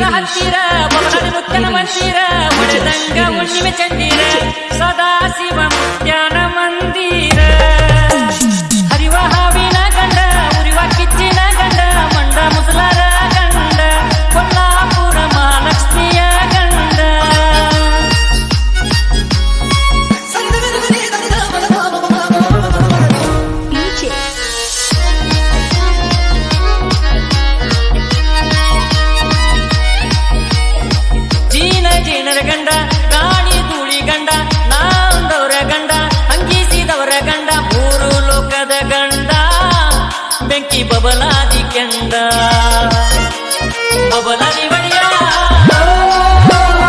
ದೇವರ ಹತ್ತಿರ ಬಬಲಾದಿ ಮುತ್ಯನ ಮಂದಿರ ಒಡೆದಂಗ ಹುಣ್ಣಿಮೆ ಚಂದಿರ ಸದಾ ಶಿವ ಮುತ್ಯನ ಮಂದಿರ ಹರಿವ ಹಾವಿನ ಗಂಡ ಉರಿವ ಕಿಚ್ಚಿನ ಗಂಡ ಮಂಡ ಮುಸಲರ ಗಂಡ ಕೊಲ್ಲಾಪುರ ಮಹಾಲಕ್ಷ್ಮಿಯ ಗಂಡ ಜೀನರ ಗಂಡ ಗಾಳಿ ಧೂಳಿ ಗಂಡ ನಾಂದವರ ಗಂಡ ಅಂಗಿಸಿದವರ ಗಂಡ ಮೂರು ಲೋಕದ ಗಂಡ ಬೆಂಕಿ ಬಬಲಾದಿ ಕೆಂಡ ಬಬಲಾದಿ ಬಡಿಯ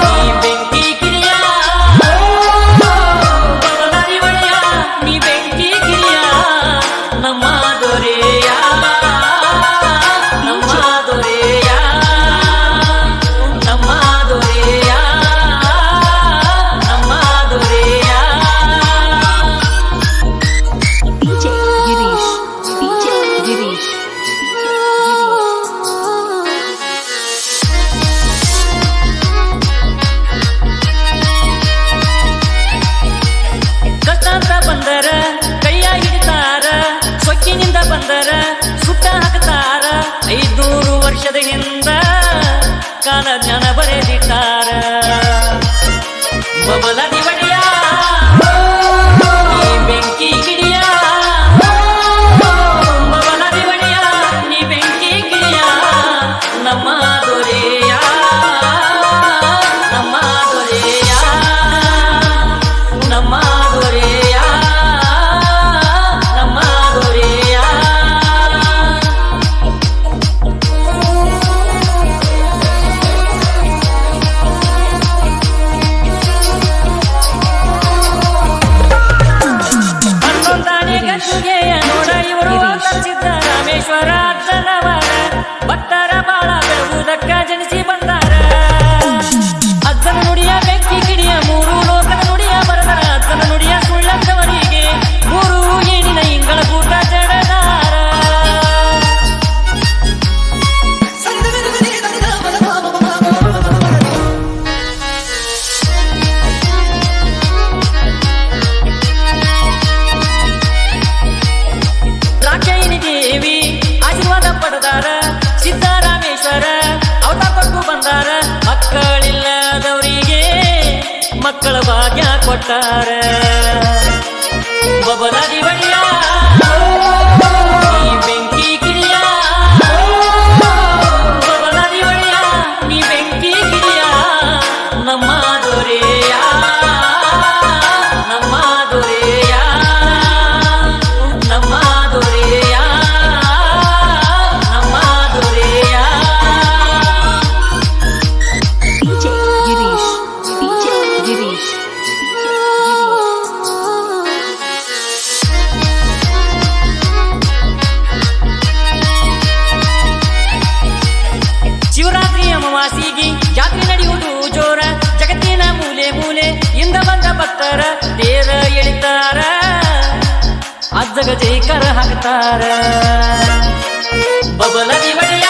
ನೀ ಬೆಂಕಿ ಕಿರಿಯ ಬಬಲಾದಿ ಬಡಿಯ ನೀ ಬೆಂಕಿ ಕಿರಿಯ ನಮ್ಮ ದೊರೆಯ ನಮ್ಮ ದೊರೆಯ ನಮ್ಮ ದೊರೆಯ ನಮ್ಮ ದೊರೆಯ ಕಷ್ಟಂತ ಬಂದರ ಕೈಯ ಹಿಡಿತಾರ ಸೊಕ್ಕಿನಿಂದ ಬಂದರ ಸುಟ್ಟ ಹಾಕ್ತಾರ 500 ವರ್ಷದ ಹಿಂದ ಕಾಲ ಜ್ಞಾನ ಬರೆದಿಟ್ಟಾರ ಬಬಲಾದಿ ಬಡಿಯ ನೀ ಬೆಂಕಿ ಕಿಡಿಯ ಬಬಲಾದಿ ಬಡಿಯ ನೀ ಬೆಂಕಿ ಕಿಡಿಯ ನಮ್ಮ ದೊರೆಯ ನಮ್ಮ ದೊರೆಯ ನಮ್ಮ ದೊರೆಯ ನಮ್ಮ ದೊರೆಯ ಹನ್ನೊಂದನೇ ಗದ್ದುಗೆಯ ನೋಡ ಇವರು ಸಿದ್ದರಾಮೇಶ್ವರ ಅಜ್ಜನವರ ಭಕ್ತರ ಬಾಳ ಬೆಳಗುವುದಕ್ಕ ಜನಿಸಿ ಬಂದಾರ ಅಜ್ಜನ ನುಡಿಯ ಬೆಂಕಿ ಕಿಡಿಯ ಮೂರು ಲೋಕದ ನುಡಿಯ ಬರದರ ಅಜ್ಜನ ನುಡಿಯ ಸುಳ್ಳಂದವರಿಗೆ ಮೂರು ಏಣಿನ ಇಂಗಳ ಕೂಟ ಜಡದಾರ ರಾಕ್ಷಯಿನಿ ದೇವಿ ಆಶೀರ್ವಾದ ಪಡೆದಾರ ಸಿದ್ದರಾಮೇಶ್ವರ ಅವತ ಕೊಟ್ಟು ಬಂದಾರ ಮಕ್ಕಳಿಲ್ಲದವರಿಗೆ ಮಕ್ಕಳ ಭಾಗ್ಯ ಕೊಟ್ಟಾರ ಬಬಲಾದಿ ಬಡಿಯ ನೀ ಬೆಂಕಿ ಕಿಡಿಯ ಬಬಲಾದಿ ಬಡಿಯ ನೀ ಬೆಂಕಿ ಕಿಡಿಯ ನಮ್ಮ ದೊರೆಯ ನಮ್ಮ ದೊರೆಯ ನಮ್ಮ ದೊರೆಯ ನಮ್ಮ ದೊರೆಯ ಶಿವರಾತ್ರಿ ಅಮಾವಾಸಿಗೆ ಜಾತ್ರೆ ನಡೆಯುವುದು ಜೋರ ಜಗತ್ತಿನ ಮೂಲೆ ಮೂಲೆ ಇಂದ ಬಂದ ಭಕ್ತರ ತೇರ ಎಳಿತಾರ ಅಜ್ಜಗ ಜೈಕರ ಹಾಕ್ತಾರ ಬಬಲಾದಿ ಬಡಿಯ